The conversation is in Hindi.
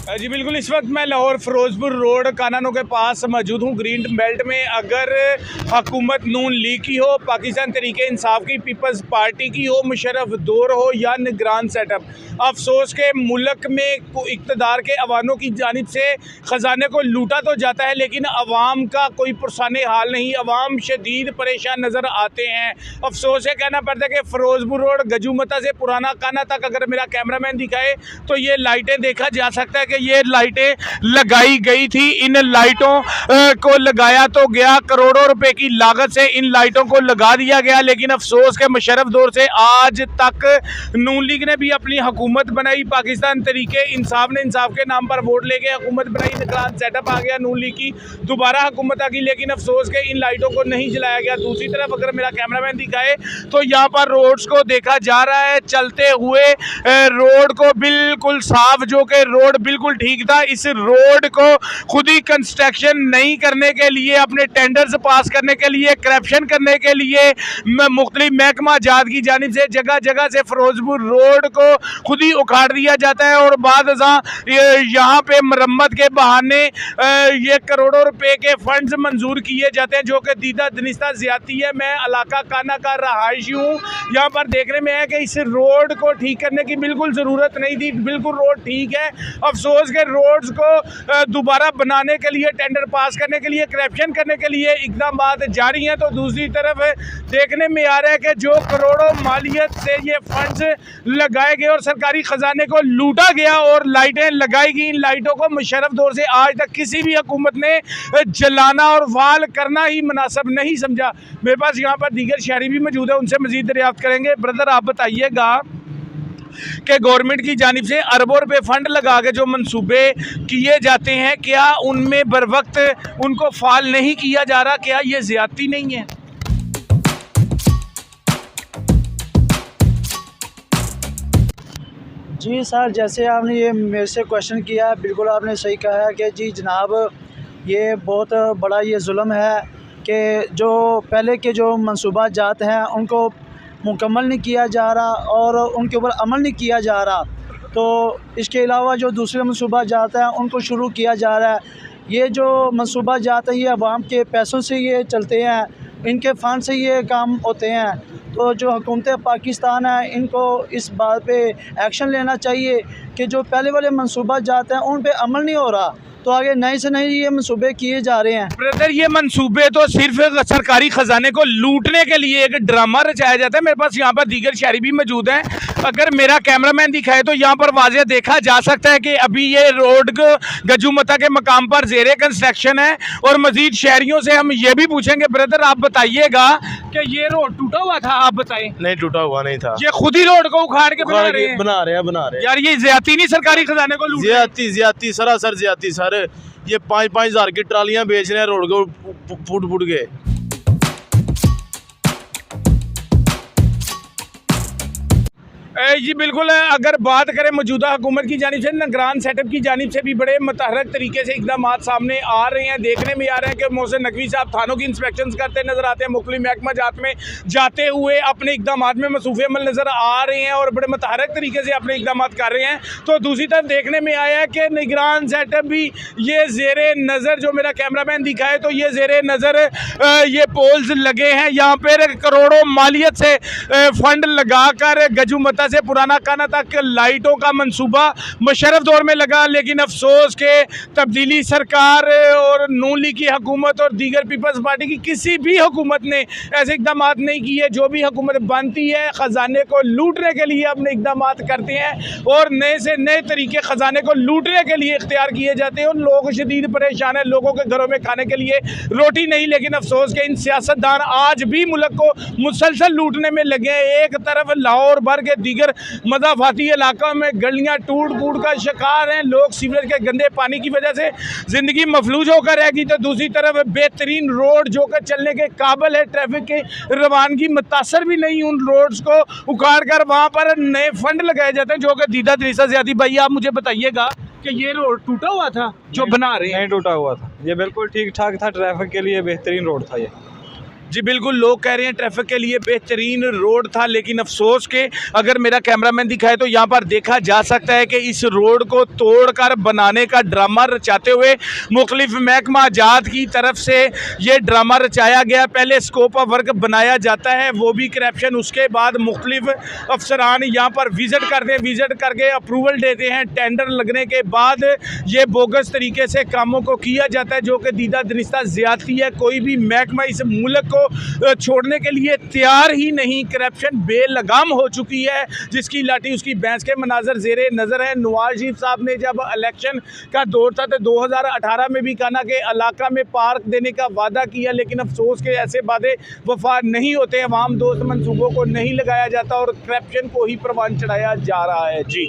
जी बिल्कुल, इस वक्त मैं लाहौर फिरोजपुर रोड कानानों के पास मौजूद हूँ। ग्रीन बेल्ट में अगर हुकूमत नून लीग की हो, पाकिस्तान तरीके इंसाफ की, पीपल्स पार्टी की हो, मुशर्रफ दौर हो या निगरान सेटअप, अफसोस के मुल्क में इक़्तिदार के अवानों की जानिब से ख़जाने को लूटा तो जाता है, लेकिन अवाम का कोई पुरसाने हाल नहीं। अवाम शदीद परेशान नज़र आते हैं। अफसोस है कहना पड़ता है कि फिरोजपुर रोड गजूमता से पुराना काना तक अगर मेरा कैमरामैन दिखाए तो ये लाइटें देखा जा सकता है कि ये लाइटें लगाई गई थी। इन लाइटों को लगाया तो गया, करोड़ों रुपए की लागत से इन लाइटों को लगा दिया गया, लेकिन अफसोस के मुशर्रफ दौर से आज तक नून लीग ने भी अपनी हुकूमत बनाई, पाकिस्तान तरीके इंसाफ ने इंसाफ के नाम पर वोट लेके हुकूमत बनाई, निगरान सेटअप आ गया नून लीग की, दोबारा हुकूमत आ गई, लेकिन अफसोस के इन लाइटों को नहीं जलाया गया। दूसरी तरफ अगर मेरा कैमरामैन दिखाए तो यहाँ पर रोड्स को देखा जा रहा है, चलते हुए रोड को बिल्कुल साफ, जो कि रोड बिल्कुल ठीक था। इस रोड को खुद ही कंस्ट्रक्शन नहीं करने के लिए, अपने टेंडर्स पास करने के लिए, करप्शन करने के लिए मुख्तलिफ महकमा जात की जानिब से जगह जगह से फिरोजपुर रोड को खुद ही उखाड़ दिया जाता है और बाद यहाँ पे मरम्मत के बहाने ये करोड़ों रुपए के फंड्स मंजूर किए जाते हैं, जो कि दीदा दनिस्ता ज्यादती है। मैं इलाका काना का रहायशी हूँ। यहाँ पर देखने में है कि इस रोड को ठीक करने की बिल्कुल ज़रूरत नहीं थी, बिल्कुल रोड ठीक है। अफसोस के रोड्स को दोबारा बनाने के लिए, टेंडर पास करने के लिए, करप्शन करने के लिए इकदाम जारी हैं। तो दूसरी तरफ देखने में आ रहा है कि जो करोड़ों मालियत से ये फंड्स लगाए गए और सरकारी ख़जाने को लूटा गया और लाइटें लगाई गई, इन लाइटों को मुशर्रफ दौर से आज तक किसी भी हुकूमत ने जलाना और वाल करना ही मुनासिब नहीं समझा। मेरे पास यहाँ पर दीगर शहरी भी मौजूद है, उनसे मज़ीद दरियाफ्त करेंगे। ब्रदर, आप बताइएगा कि गवर्नमेंट की जानिब से अरबों रुपए फंड लगा के जो मंसूबे किए जाते हैं, क्या उनमें बर वक्त उनको फाल नहीं किया जा रहा? क्या ये ज़्यादती नहीं है? जी सर, जैसे आपने ये मेरे से क्वेश्चन किया है, बिल्कुल आपने सही कहा है कि जी जनाब, ये बहुत बड़ा ये जुल्म है कि जो पहले के जो मंसूबा जात हैं उनको मुकम्मल नहीं किया जा रहा और उनके ऊपर अमल नहीं किया जा रहा। तो इसके अलावा जो दूसरे मंसूबा जात हैं उनको शुरू किया जा रहा है। ये जो मंसूबा जात हैं ये अवाम के पैसों से ये चलते हैं, इनके फ़ंड से ये काम होते हैं। तो जो हुकूमत पाकिस्तान है इनको इस बात पे एक्शन लेना चाहिए कि जो पहले वाले मंसूबा जाते हैं उन पे अमल नहीं हो रहा, तो आगे नए से नए ये मंसूबे किए जा रहे हैं। ब्रदर, ये मंसूबे तो सिर्फ सरकारी खजाने को लूटने के लिए एक ड्रामा रचाया जाता है। मेरे पास यहाँ पर दीगर शहरी भी मौजूद हैं। अगर मेरा कैमरामैन दिखाए तो यहाँ पर वाज़ेह देखा जा सकता है कि अभी ये रोड गजूमता के मकाम पर ज़ेरे कंस्ट्रक्शन है और मजीद शहरियों से हम ये भी पूछेंगे। ब्रदर, आप बताइएगा कि ये रोड टूटा हुआ था? आप बताएं। नहीं, टूटा हुआ नहीं था। ये खुद ही रोड को उखाड़ के बना रहे हैं यार, ये ज्यादती नहीं सरकारी खजाने को लूट? ज्यादती सरासर ज्यादती सर। ये 5-5 हज़ार की ट्रालियां बेच रहे हैं रोड को फुट फुट के। जी बिल्कुल, अगर बात करें मौजूदा हुकूमत की जानिब से, निगरान सेटअप की जानिब से भी बड़े मुतहरक तरीके से इकदाम सामने आ रहे हैं। देखने में आ रहा है कि मोहसिन नकवी साहब थानों की इंस्पेक्शन करते नज़र आते हैं, मुख्तलिफ महकमा जात में जाते हुए अपने इकदाम में मसरूफ़ अमल नज़र आ रहे हैं और बड़े मुतहरक तरीके से अपने इकदाम कर रहे हैं। तो दूसरी तरफ देखने में आया है कि निगरान सेटअप भी ये ज़ेरे नज़र, जो मेरा कैमरामैन दिखाए तो ये ज़ेरे नज़र ये पोल्स लगे हैं। यहाँ पर करोड़ों मालियत से फंड लगा कर गजूमता से पुराना काना तक लाइटों का मंसूबा मुशर्रफ दौर में लगा, लेकिन अफसोस के तब्दीली सरकार और नून लीग की हुकूमत और दीगर पीपल्स पार्टी की किसी भी हुकूमत ने ऐसे इकदाम नहीं किए। जो भी हुकूमत बनती है ख़जाने को लूटने के लिए अपने इकदाम करते हैं और नए से नए तरीके ख़जाने को लूटने के लिए इख्तियार किए जाते हैं। उन लोग शदीद परेशान है, लोगों के घरों में खाने के लिए रोटी नहीं, लेकिन अफसोस के इन सियासतदान आज भी मुल्क को मुसलसल लूटने में लगे हैं। एक तरफ लाहौर भर के दीगर मज़ाफाती इलाकों में गलियां टूट फूट का शिकार हैं, लोग सीवरेज के गंदे पानी की वजह से ज़िंदगी मफलूज होकर रहेगी। तो दूसरी तरफ बेहतरीन रोड जो कि चलने के काबिल है, ट्रैफिक की रवानगी मुतासर भी नहीं, उन रोड्स को उखाड़ कर वहाँ पर नए फंड लगाए जाते हैं, जो कि दीदा दरीसा ज़्यादा। भाई, आप मुझे बताइएगा कि ये रोड टूटा हुआ था जो बना रहे हैं? नहीं टूटा हुआ था, ये बिल्कुल ठीक ठाक था, ट्रैफिक के लिए बेहतरीन रोड था ये। जी बिल्कुल, लोग कह रहे हैं ट्रैफिक के लिए बेहतरीन रोड था, लेकिन अफसोस के अगर मेरा कैमरामैन दिखाए तो यहाँ पर देखा जा सकता है कि इस रोड को तोड़कर बनाने का ड्रामा रचाते हुए मुख्तलिफ महकमा जात की तरफ से ये ड्रामा रचाया गया। पहले स्कोप ऑफ वर्क बनाया जाता है, वो भी करप्शन, उसके बाद मुख्तलिफ अफसरान यहाँ पर विज़िट करते हैं, विज़िट करके अप्रूवल देते हैं, टेंडर लगने के बाद ये बोगस तरीके से कामों को किया जाता है, जो कि दीदा दनिस्ता ज़्यादती है। कोई भी महकमा इस मुल्क को छोड़ने के लिए तैयार ही नहीं। करप्शन बेलगाम हो चुकी है, जिसकी लाठी उसकी भैंस के मनाजर ज़ेरे नज़र है। नवाज शरीफ साहब ने जब इलेक्शन का दौर था तो 2018 में भी काना के इलाका में पार्क देने का वादा किया, लेकिन अफसोस के ऐसे वादे वफा नहीं होते, अवाम दोस्त मंसूबों को नहीं लगाया जाता और करप्शन को ही परवान चढ़ाया जा रहा है। जी।